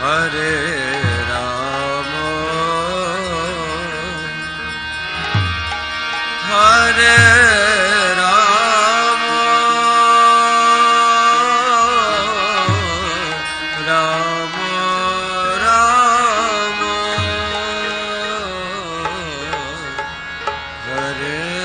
Hare Rama Hare Rama Rama Rama Hare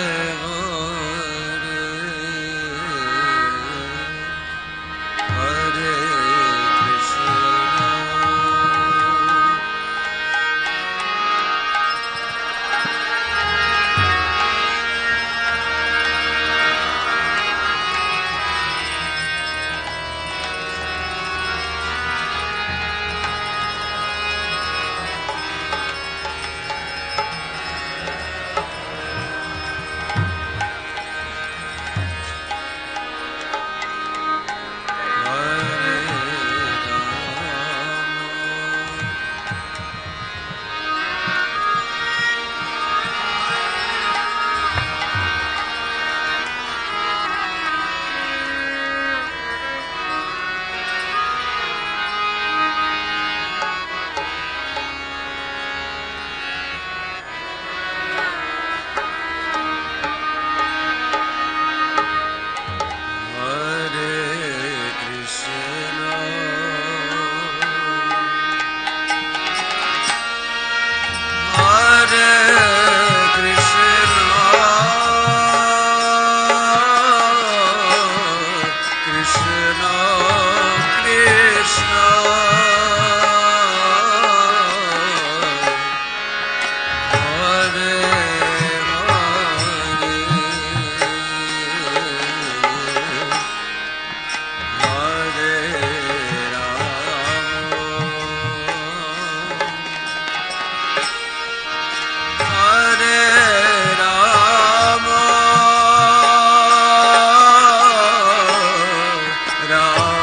Ram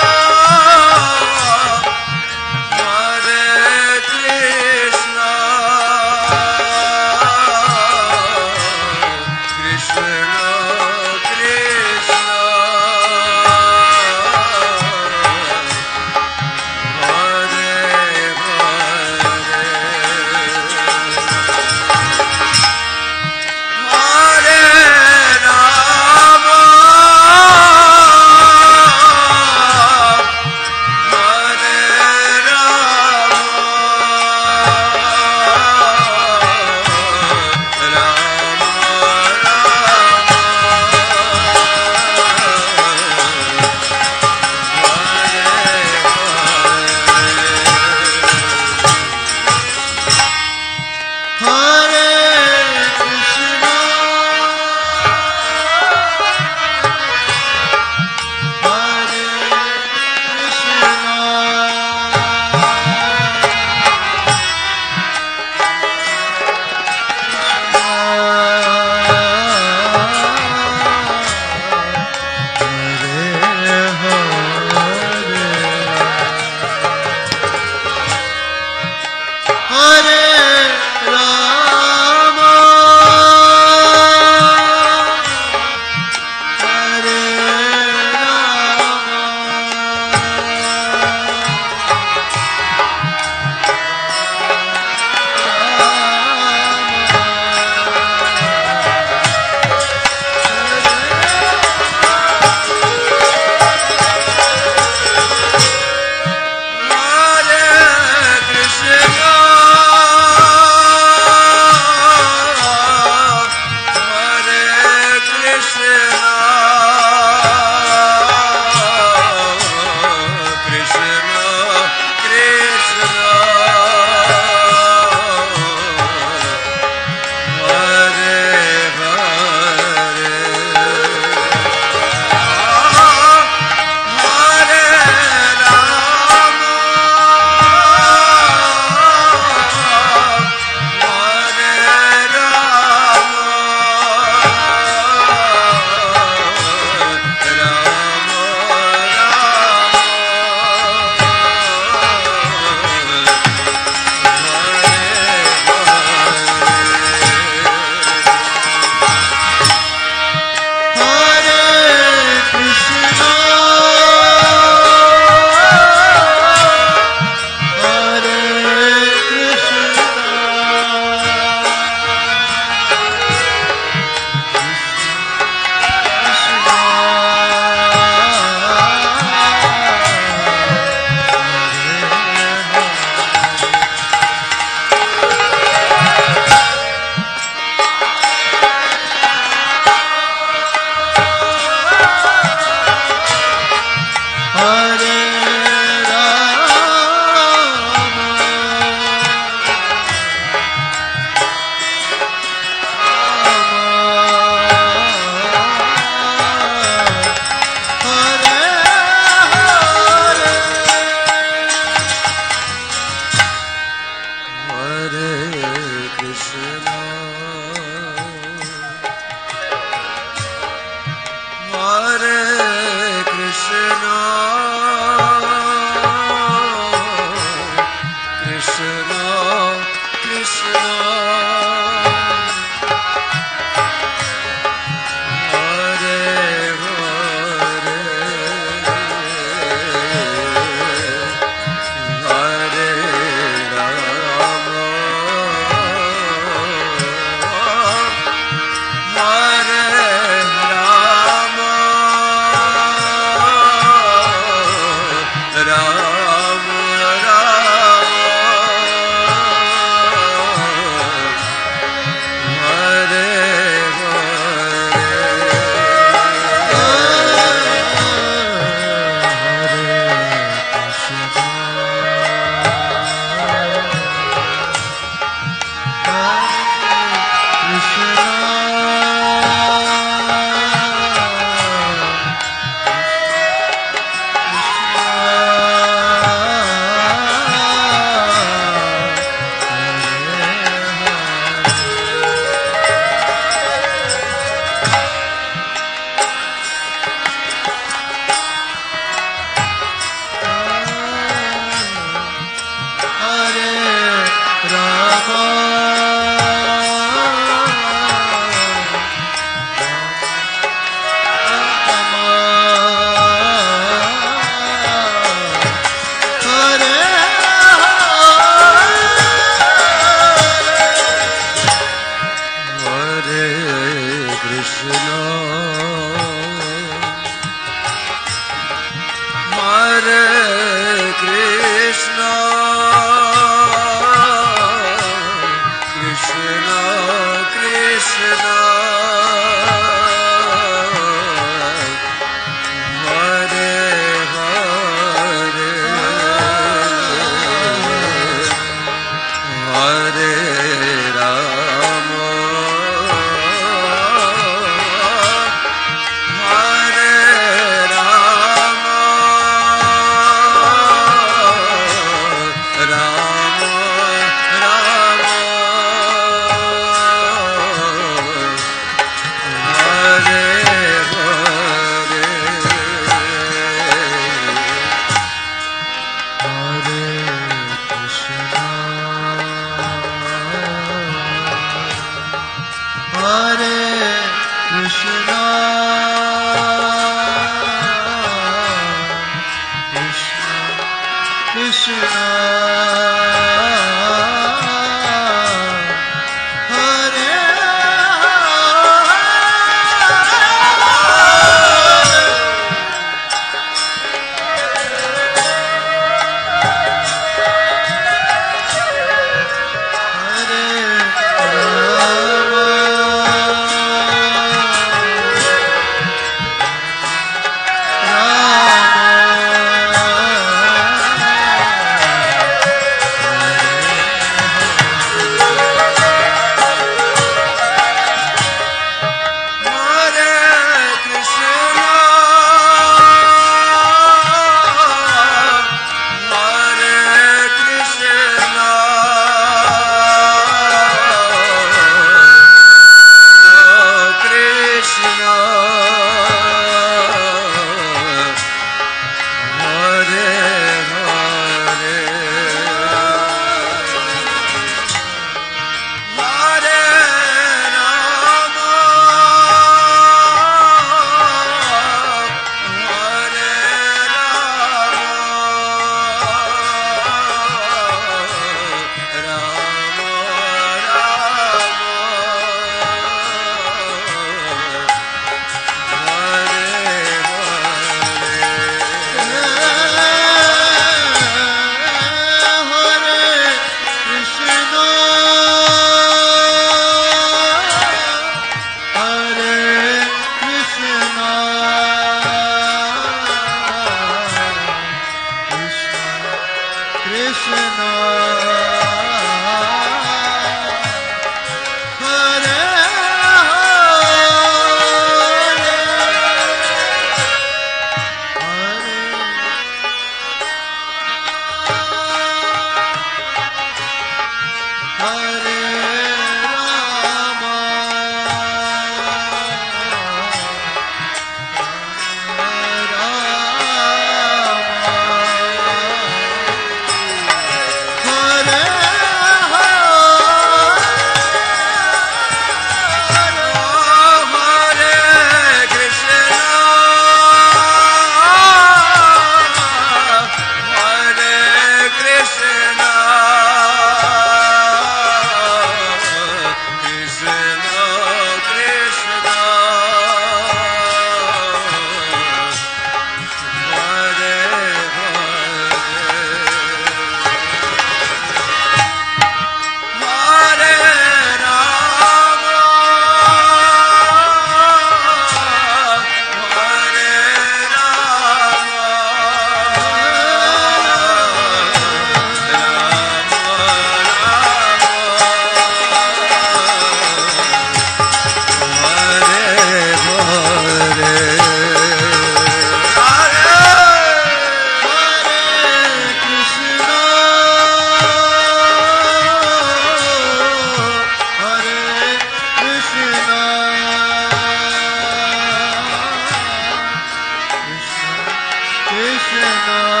Hare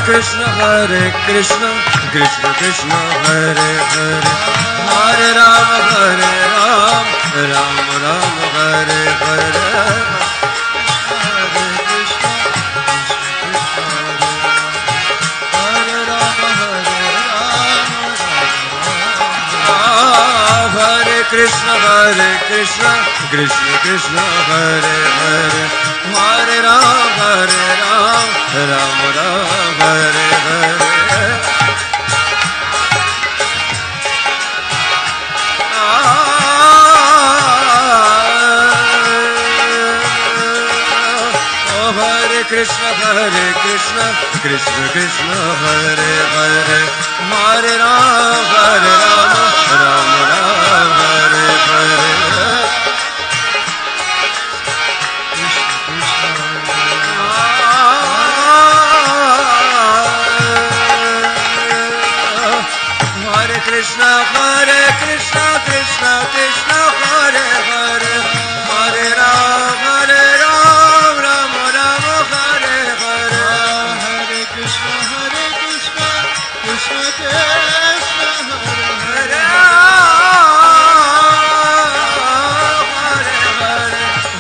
Krishna Hare Krishna Krishna Krishna Hare Hare Hare Rama Hare Rama Rama Rama Hare Hare Hare Krishna Hare Rama Hare Rama Hare Krishna Krishna Krishna Hare Hare Hare Rama Rama Rama Hare Hare Hare Krishna Krishna Krishna Hare Hare Hare Rama Rama Rama Hare Hare Krishna Krishna Krishna Hare Hare Hare Rama Rama Rama Hare Hare Hare Krishna Krishna Krishna Hare Hare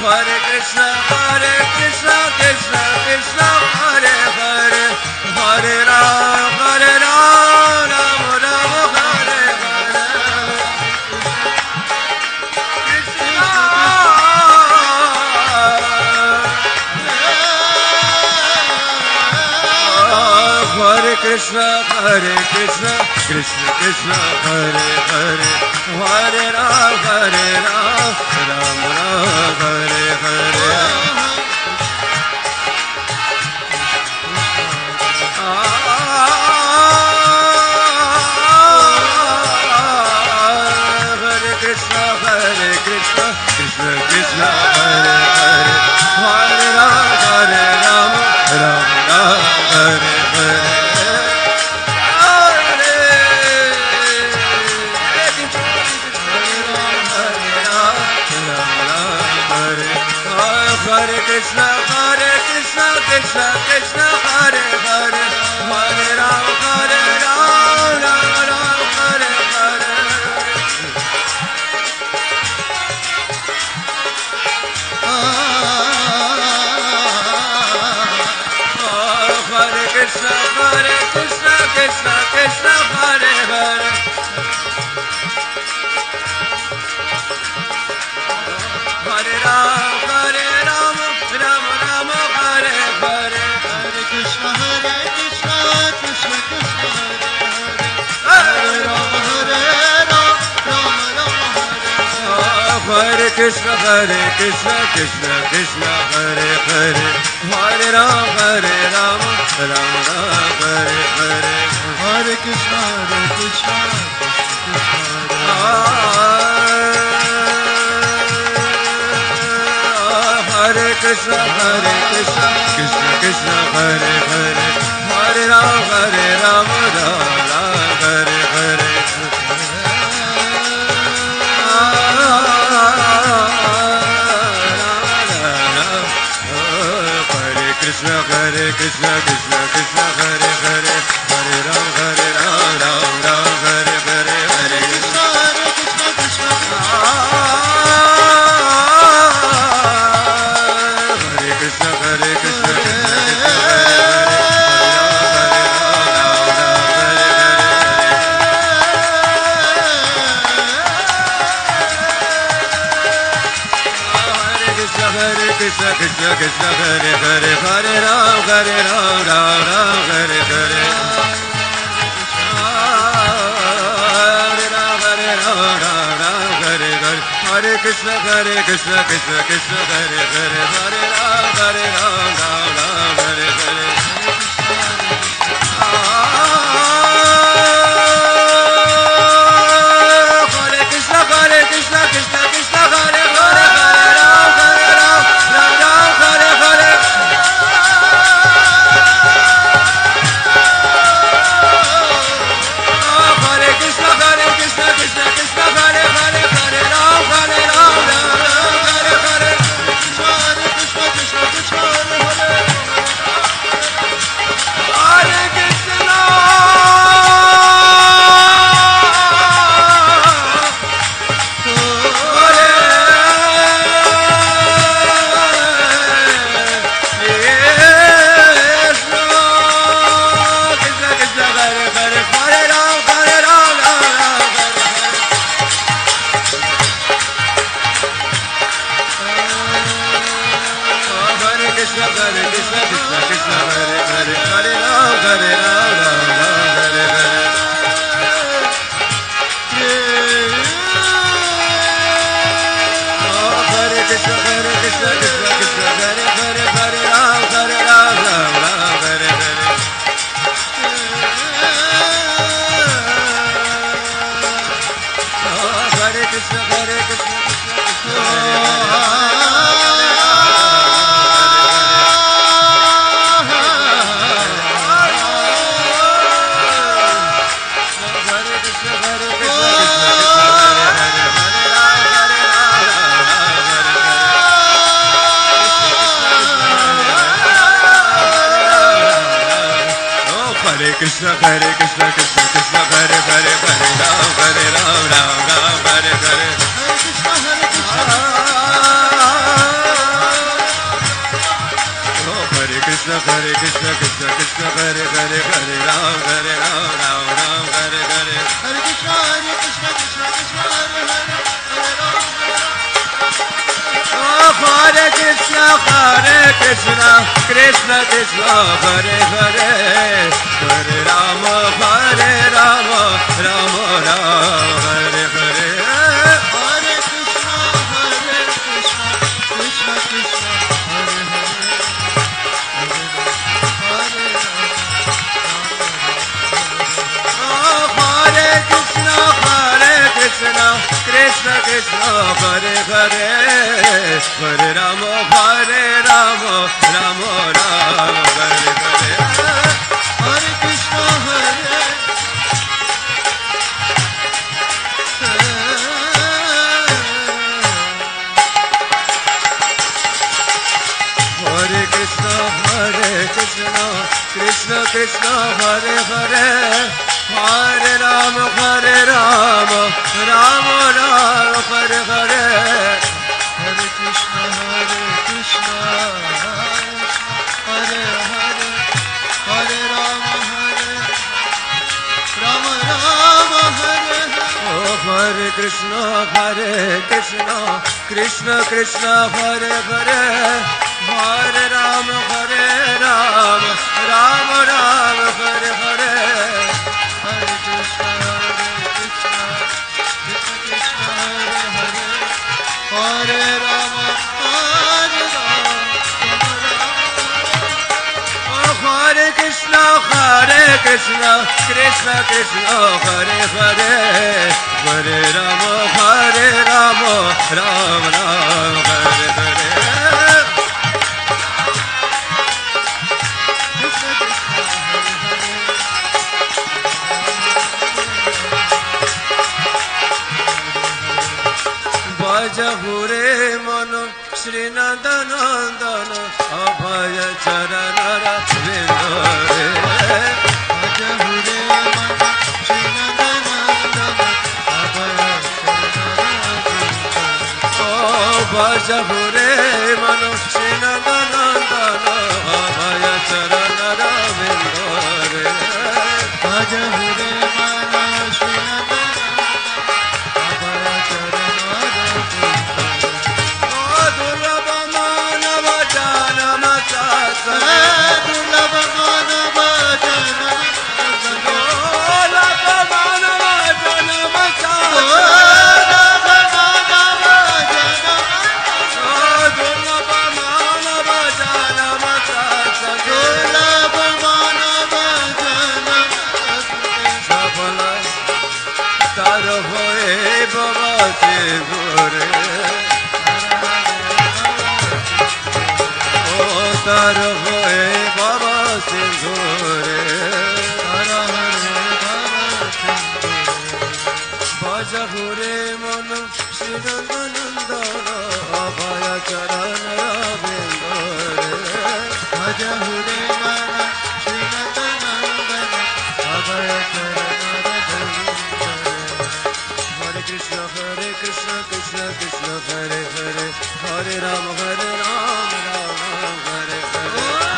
Hare Krishna Krishna Krishna Hare Hare Hare Rama Krishna Krishna Krishna Hare Hare Hare Rama Rama Hare Hare Hare Krishna Krishna Krishna Hare Hare Hare Rama Rama Hare Hare Hare Krishna Krishna Hare Hare Hare Rama Rama Hare Hare Hare Krishna Krishna Hare Hare Hare Rama Rama Hare Hare Hare Krishna Krishna Hare Rama Rama Hare Krishna Krishna Hare Hare Hare Rama Rama Hare Hare Hare Krishna Hare Krishna Krishna Hare Hare Hare Rama Rama Hare Hare Hare Krishna Hare Hare Krishna Krishna Krishna Hare Hare Hare Ram Ram Ram Hare Hare Hare Ram Ram Hare Hare Hare Krishna Krishna Krishna Krishna Hare Hare Hare Ram Hare Hare Krishna Hare Krishna Krishna Krishna Hare Hare Hare Ram Ram Hare Hare Krishna Hare Krishna Hare Krishna Krishna Krishna Hare Hare Hare Ram Hare Hare Hare Krishna Hare Krishna Krishna Krishna Hare Hare Hare Krishna Krishna Krishna Hare Hare Hare Rama Rama Hare Hare Hare Krishna Krishna Krishna Hare Hare Hare Krishna Krishna Krishna Hare Hare Hare Rama Rama Hare Hare Hare Krishna Krishna Krishna Hare Hare Hare Rama Rama Hare Hare Hare Krishna Hare Hare Hare Rama Rama Hare Hare Hare Krishna Krishna Krishna Hare Hare Hare Rama Rama Hare Hare Hare Krishna Krishna Krishna Hare Hare Hare Rama Hare Krishna Krishna Krishna Hare Hare Hare Rama Rama Hare Hare Bhajahure mano Shri Nandanandan Abhaya Charanara Vindare Bhajahure mano Shri Nandanandan Abhaya Charanara Vindare Bhajahure mano Shri Nandanandan Abhaya Charanara Vindare Bhajahure mano Shri Nandanandan তার হয়ে বাবা সিঁদুরে ও তার হয়ে বাবা সিঁদুরে বাজাহুরে মন শ্রীনন্দ অভয় চরণ রবীন্দ্রে বাজাহুরে মন শ্রীনন্দ অভয় চরণ Hare Krishna Krishna Krishna Hare Hare Hare Ram Hare Hare Hare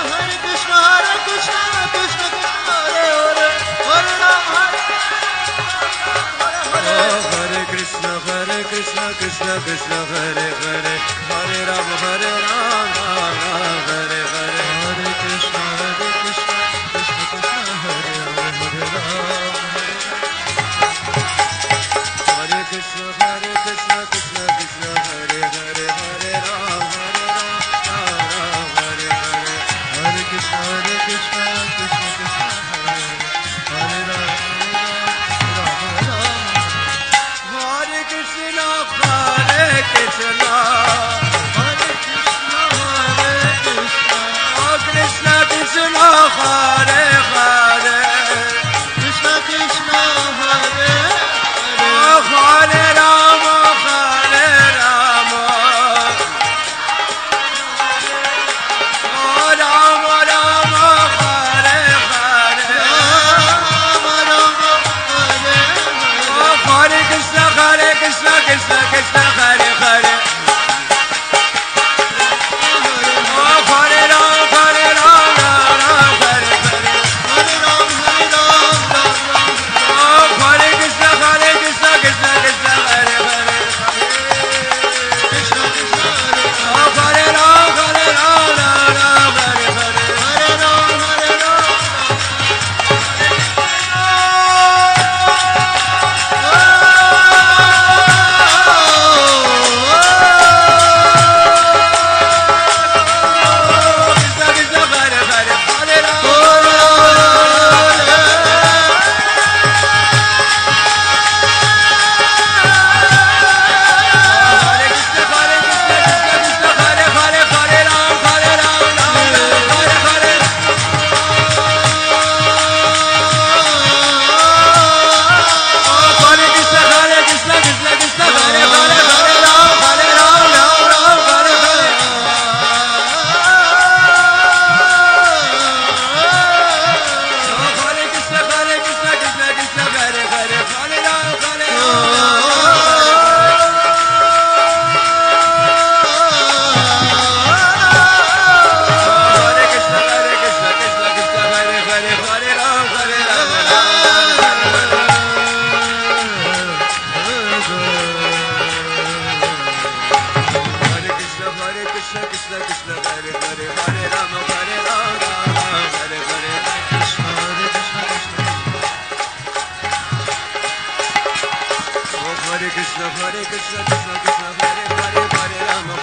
Hare Krishna Krishna Krishna Hare Hare Hare Ram Hare Hare Krishna Krishna Krishna Hare Hare Hare Ram Hare Hare Hare Hare Krishna Krishna Krishna Hare Hare Hare Krishna Krishna Krishna Hare Hare Hare Ram Hare Hare Hare Krishna Krishna Krishna Hare Ram Hare Krishna Hare Krishna Hare Krishna Hare Krishna Krishna Krishna Hare Hare Krishna Krishna Hare Hare Rama Hare Rama Rama Rama Hare Hare Rama Rama Hare Hare Krishna Krishna Krishna Hare Hare Hare Rama Hare Rama Hare Hare Hare Rama Hare Rama Hare Krishna Krishna Krishna Hare Hare Krishna Krishna Hare Rama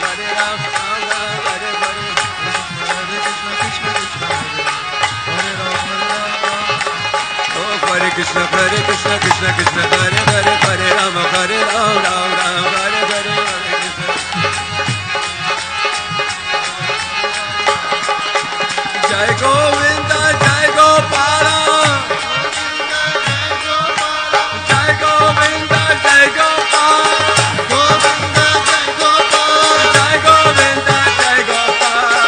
Hare Rama Hare Hare Hare Rama Hare Rama Krishna Krishna Krishna Hare Hare Hare Rama Hare Rama Rama Hare Hare Hare Krishna Jai Govinda Jai Gopala Jai Govinda Jai Gopala Govinda Jai Gopala Jai Govinda Jai Gopala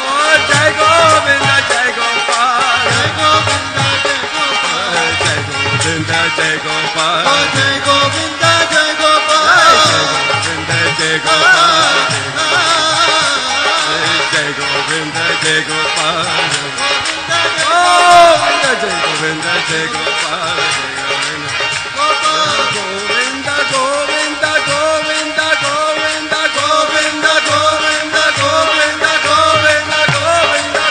Oh Jai Govinda Jai Gopala Jai Gopal, Jai Govinda, Jai Gopal, Jai Gopal, Jai Govinda, Jai Gopal, oh, Jai Govinda, Jai Gopal, Govinda, Govinda, Govinda, Govinda, Govinda, Govinda, Govinda, Govinda, Govinda, Govinda.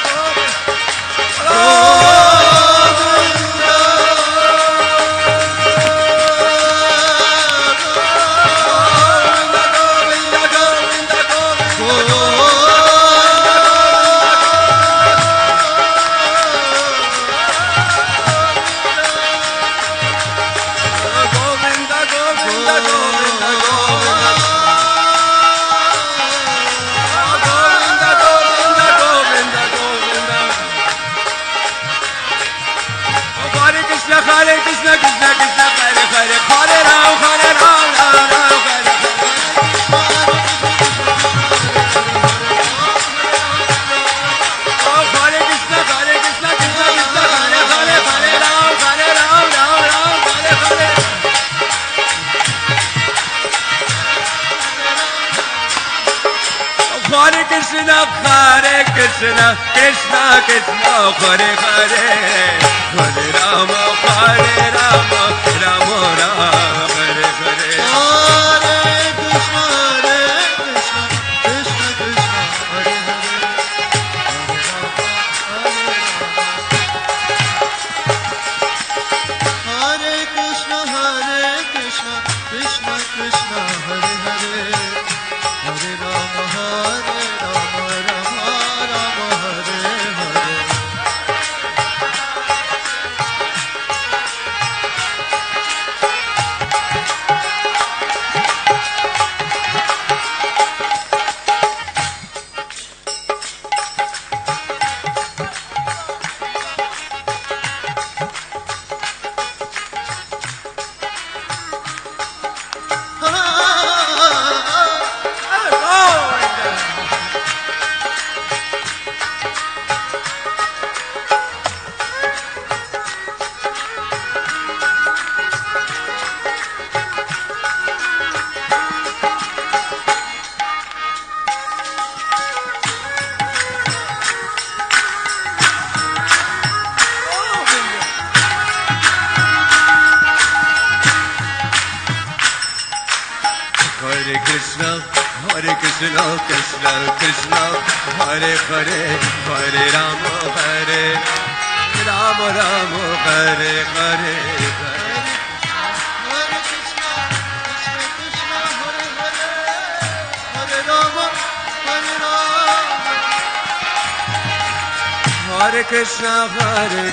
Hare Krishna, Krishna Krishna, Hare Hare, Hare Ram, Ram Ram, Hare Hare. Oh, Hare Krishna, Hare Krishna, Krishna Krishna, Hare Hare, Hare Ram, Ram Ram, Hare Hare. Hare Krishna, Hare Krishna, Krishna Krishna, Hare Hare, Hare Rama, Rama Rama, Hare Hare. Hare Krishna, Krishna Krishna, Hare Hare, Hare Krishna, Krishna Krishna, Hare Hare, Hare Rama, Rama Rama, Hare Hare.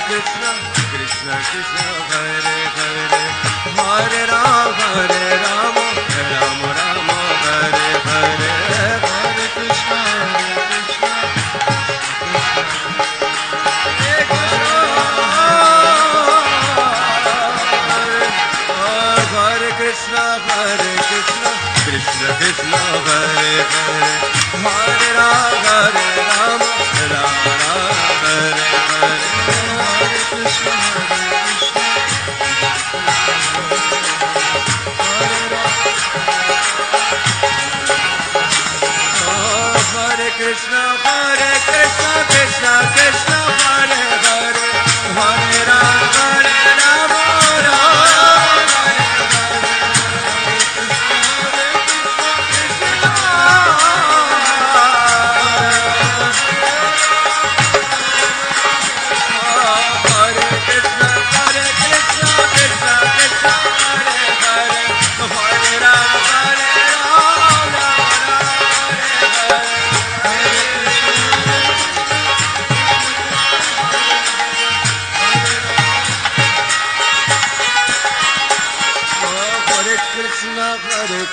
Krishna, Krishna Krishna, Hare Hare, Hare Rama, Rama Rama, Hare Hare. Hare Krishna, Krishna Krishna, Hare Hare, Hare Rama, Rama Rama, Hare Hare. Hare Krishna, Hare Krishna, Hare Krishna, Krishna Krishna, Hare Hare, Hare Rama, Rama Rama, Hare Hare. Hare Krishna, Hare Krishna, Krishna Krishna, Hare Hare, Hare Rama, Rama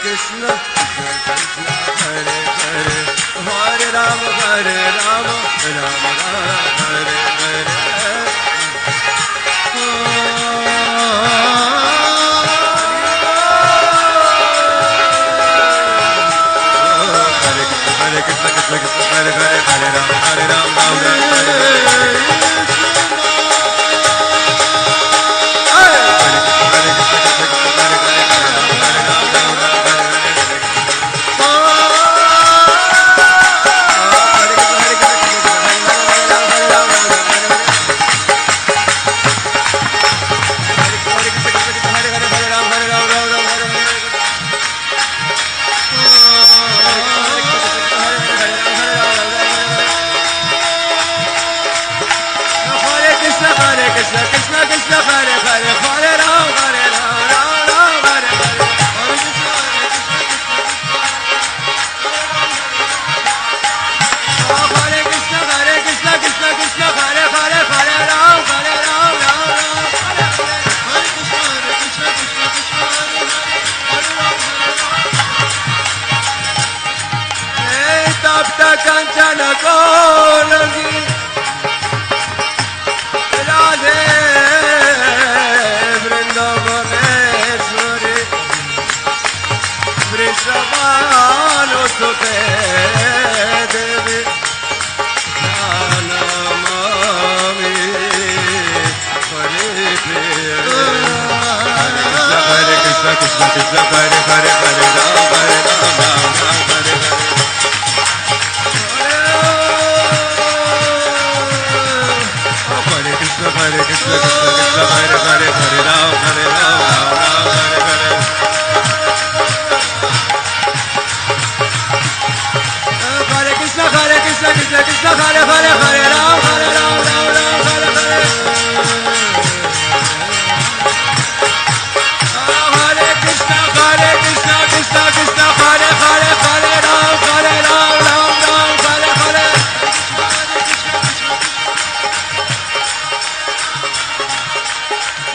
Krishna, Krishna, Hare Hare, Hare Rama, Rama Hare Hare. Hare Krishna, Krishna Krishna, Hare Hare, Hare Rama, Rama Hare Hare. Krishna Krishna Hare Hare Hare Ram Hare Ram Ram Ram Hare Hare Hare Krishna Krishna Krishna Hare Hare Hare Ram Hare Ram Ram Ram Hare Hare Hare Krishna Krishna Krishna Hare Hare Hare Ram Hare Ram Ram Ram Hare Hare Hare Krishna Krishna Krishna Hare Hare Hare Ram Hare Ram Ram Ram Hare Hare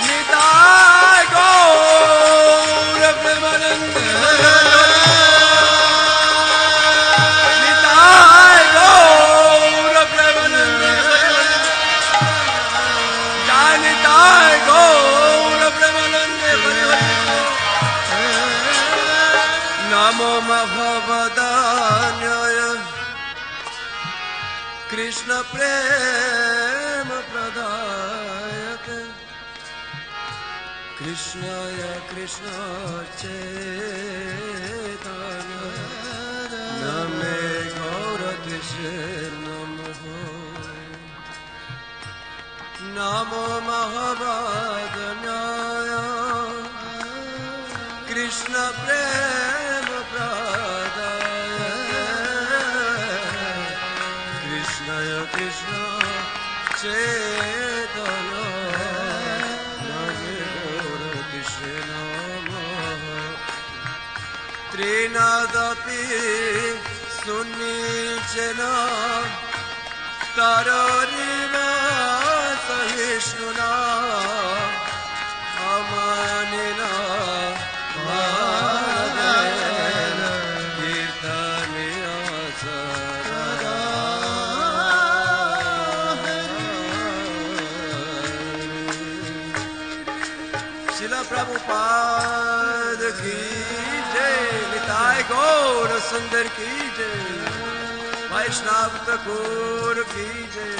Nitai Gaur Premanande Nitai Gaur Premanande Jai Nitai Gaur Premanande Namo Mahavadanyaya Krishna Prema Pradayate Krishnaya Krishna Chaitanya Name Gaura Krishna Namo Mahavadanyaya Krishna Prema Pradaya Krishnaya Krishna Chaitanya Name Gaura Krishna Trinadapi Sunnichena Tarariva Sahishnuna Amanina Bharadena Kirtaniya Sarada Srila Prabhupada ki jai Nitai Gaur Sundar ki jai Vaishnav Thakur ki jai